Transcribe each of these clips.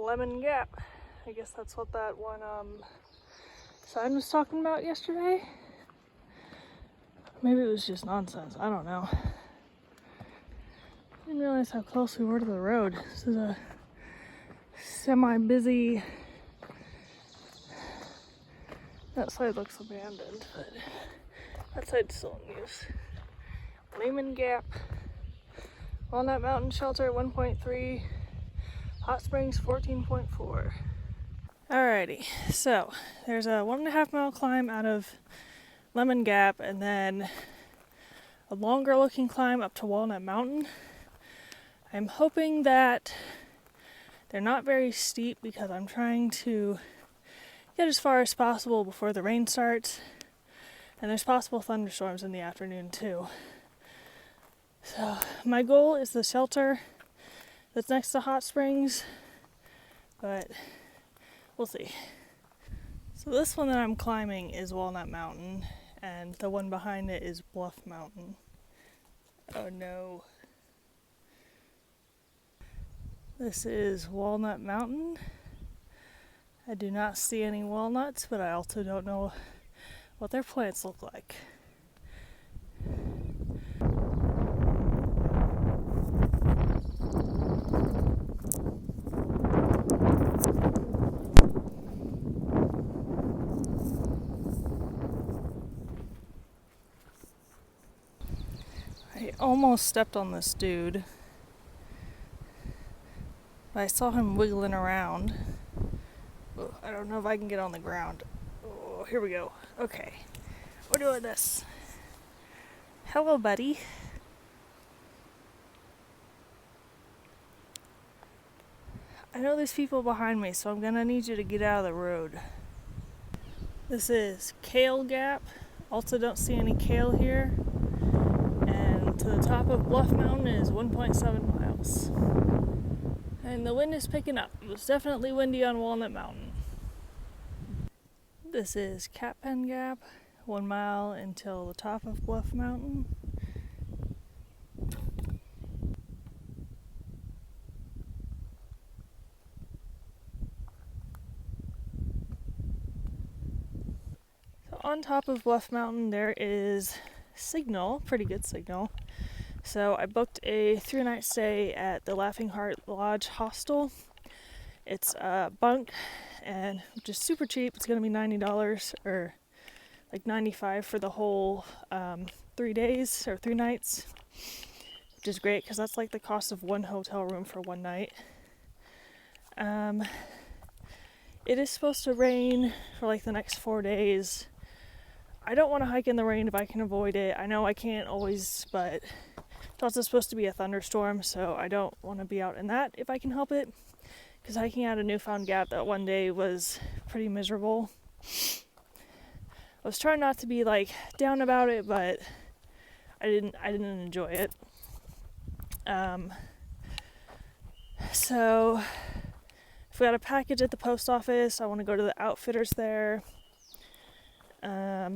Lemon Gap. I guess that's what that one sign was talking about yesterday. Maybe it was just nonsense. I don't know. Didn't realize how close we were to the road. This is a semi-busy. That side looks abandoned, but that side's still in use. Lemon Gap, Walnut Mountain Shelter 1.3, Hot Springs 14.4. Alrighty, so there's a 1.5 mile climb out of Lemon Gap and then a longer looking climb up to Walnut Mountain. I'm hoping that they're not very steep because I'm trying to get as far as possible before the rain starts, and there's possible thunderstorms in the afternoon too. So my goal is the shelter that's next to Hot Springs, but we'll see. So this one that I'm climbing is Walnut Mountain, and the one behind it is Bluff Mountain. Oh no. This is Walnut Mountain. I do not see any walnuts, but I also don't know what their plants look like. I almost stepped on this dude, but I saw him wiggling around. Oh, I don't know if I can get on the ground. Oh, here we go. Okay, we're doing this. Hello, buddy. I know there's people behind me, so I'm gonna need you to get out of the road. This is Kale Gap. Also don't see any kale here. And to the top of Bluff Mountain is 1.7 miles. And the wind is picking up. It was definitely windy on Walnut Mountain. This is Cat Pen Gap, 1 mile until the top of Bluff Mountain. So on top of Bluff Mountain there is signal, pretty good signal. So I booked a 3-night stay at the Laughing Heart Lodge Hostel. It's a bunk, and just super cheap. It's going to be $90 or like $95 for the whole 3 days or 3 nights, which is great because that's like the cost of one hotel room for 1 night. It is supposed to rain for like the next 4 days. I don't want to hike in the rain if I can avoid it. I know I can't always, but it's also supposed to be a thunderstorm, so I don't want to be out in that if I can help it. Because hiking out a Newfound Gap that one day was pretty miserable. I was trying not to be like down about it, but I didn't enjoy it. So if we got a package at the post office, I want to go to the outfitters there. I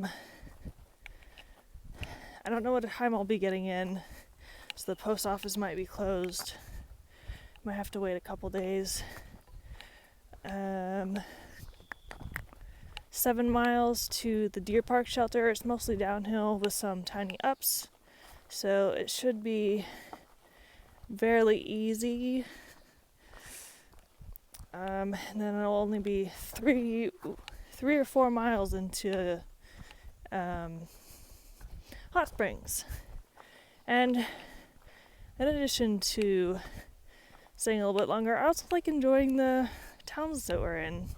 don't know what time I'll be getting in, so the post office might be closed. Might have to wait a couple days. 7 miles to the deer park shelter. It's mostly downhill with some tiny ups, so it should be fairly easy. And then it'll only be 3 or 4 miles into Hot Springs. And in addition to staying a little bit longer, I also like enjoying the towns that we're in,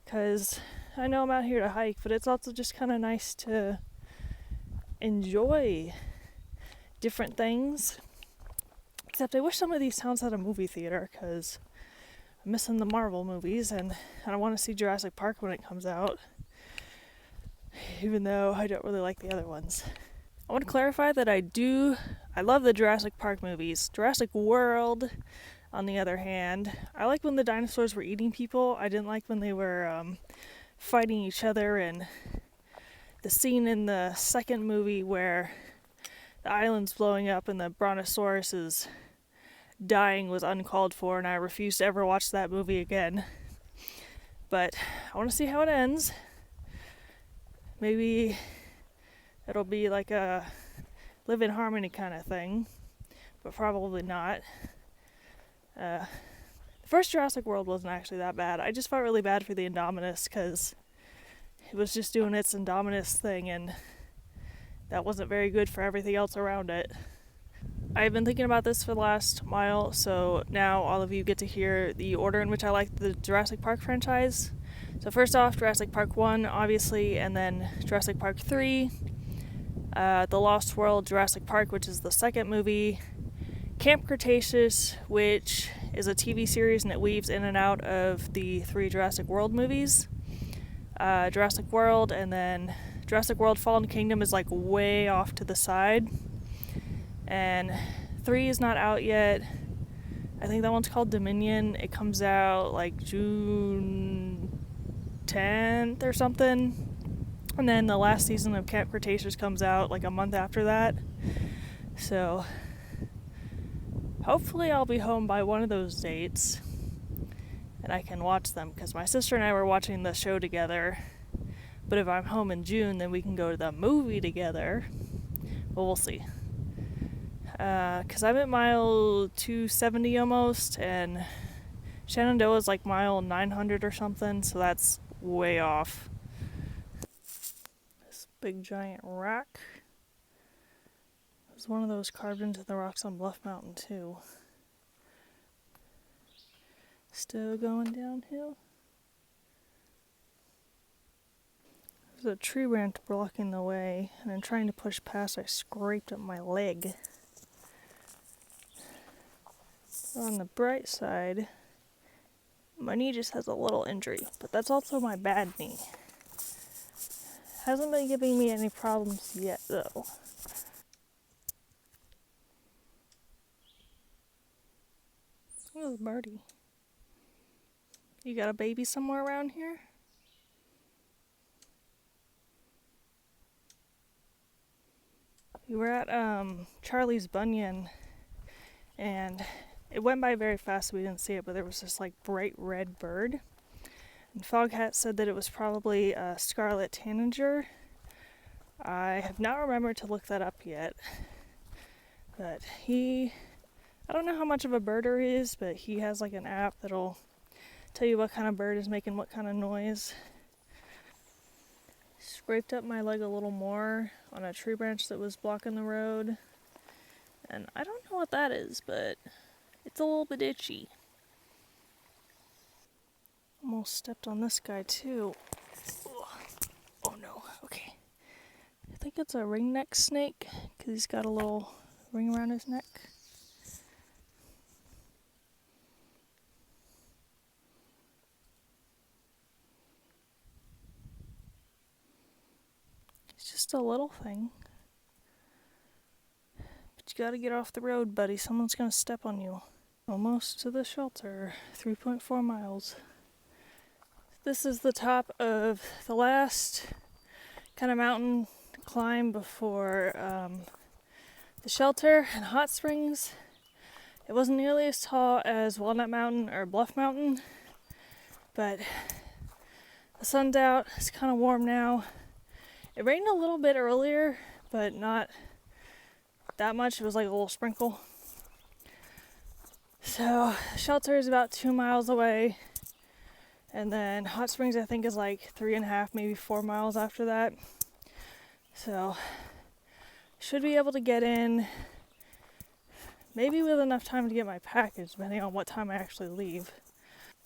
because I know I'm out here to hike, but it's also just kind of nice to enjoy different things. Except I wish some of these towns had a movie theater, because I'm missing the Marvel movies, and I want to see Jurassic Park when it comes out, even though I don't really like the other ones. I want to clarify that I love the Jurassic Park movies. Jurassic World, on the other hand, I like when the dinosaurs were eating people. I didn't like when they were fighting each other, and the scene in the second movie where the island's blowing up and the brontosaurus is dying was uncalled for, and I refuse to ever watch that movie again. But I want to see how it ends. Maybe it'll be like a live in harmony kind of thing, but probably not. The first Jurassic World wasn't actually that bad. I just felt really bad for the Indominus because it was just doing its Indominus thing, and that wasn't very good for everything else around it. I've been thinking about this for the last mile, so now all of you get to hear the order in which I like the Jurassic Park franchise. So first off, Jurassic Park 1, obviously, and then Jurassic Park 3, The Lost World, Jurassic Park, which is the second movie, Camp Cretaceous, which is a TV series and it weaves in and out of the 3 Jurassic World movies, Jurassic World, and then Jurassic World Fallen Kingdom is like way off to the side. And 3 is not out yet. I think that one's called Dominion. It comes out like June 10th or something. And then the last season of Camp Cretaceous comes out like a month after that. So hopefully I'll be home by one of those dates and I can watch them, because my sister and I were watching the show together. But if I'm home in June, then we can go to the movie together. Well, we'll see. Because I'm at mile 270 almost, and Shenandoah's like mile 900 or something, so that's way off. This big giant rock. There's one of those carved into the rocks on Bluff Mountain too. Still going downhill. There's a tree branch blocking the way, and in trying to push past, I scraped up my leg. On the bright side, my knee just has a little injury, but that's also my bad knee. Hasn't been giving me any problems yet, though. Oh, birdie. You got a baby somewhere around here? We were at Charlie's Bunyan, and it went by very fast, so we didn't see it, but there was this like bright red bird. And Foghat said that it was probably a scarlet tanager. I have not remembered to look that up yet. But I don't know how much of a birder he is, but he has like an app that'll tell you what kind of bird is making what kind of noise. Scraped up my leg a little more on a tree branch that was blocking the road. And I don't know what that is, but it's a little bit itchy. Almost stepped on this guy too. Oh no, okay. I think it's a ringneck snake, because he's got a little ring around his neck. It's just a little thing. But you gotta get off the road, buddy. Someone's gonna step on you. Almost to the shelter. 3.4 miles. This is the top of the last kind of mountain climb before the shelter and hot springs. It wasn't nearly as tall as Walnut Mountain or Bluff Mountain, but the sun's out. It's kind of warm now. It rained a little bit earlier, but not that much. It was like a little sprinkle. So shelter is about 2 miles away, and then hot springs I think is like 3.5, maybe 4 miles after that. So should be able to get in, maybe with enough time to get my package, depending on what time I actually leave.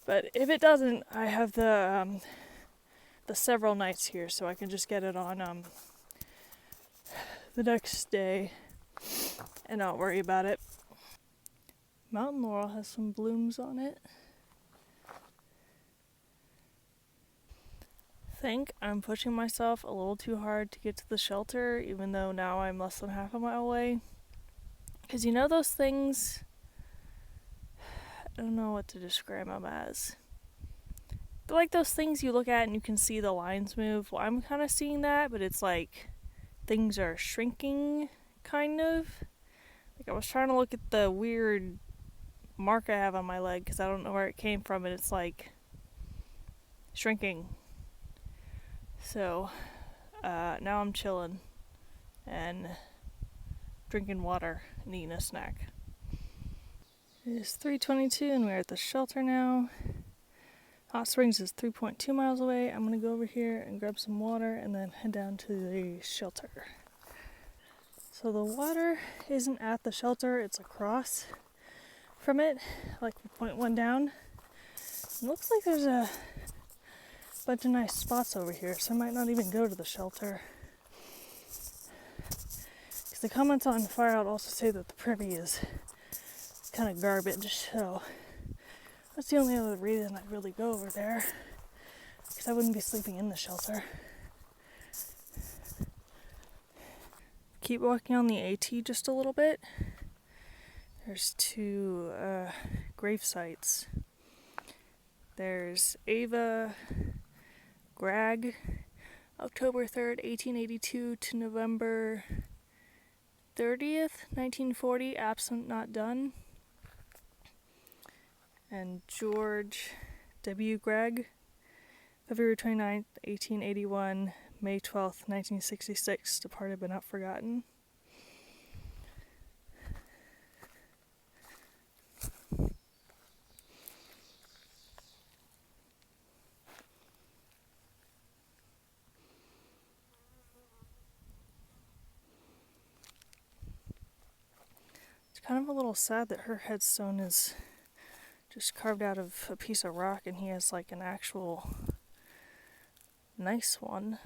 But if it doesn't, I have the several nights here, so I can just get it on the next day and not worry about it. Mountain laurel has some blooms on it. I think I'm pushing myself a little too hard to get to the shelter, even though now I'm less than half a mile away. Because you know those things, I don't know what to describe them as. They're like those things you look at and you can see the lines move. Well, I'm kind of seeing that, but it's like things are shrinking, kind of. Like I was trying to look at the weird mark I have on my leg because I don't know where it came from, and it's like shrinking. So now I'm chilling and drinking water and eating a snack. It is 3:22 and we're at the shelter now. Hot Springs is 3.2 miles away. I'm gonna go over here and grab some water and then head down to the shelter. So the water isn't at the shelter, it's across from it, like 0.1 down. It looks like there's a bunch of nice spots over here, so I might not even go to the shelter. Because the comments on Fire Out also say that the privy is kind of garbage, so that's the only other reason I'd really go over there, because I wouldn't be sleeping in the shelter. Keep walking on the AT just a little bit. There's two grave sites. There's Ava Gragg, October 3rd, 1882 to November 30th, 1940, absent not done. And George W. Gragg, February 29th, 1881, May 12th, 1966, departed but not forgotten. It's kind of a little sad that her headstone is just carved out of a piece of rock and he has like an actual nice one.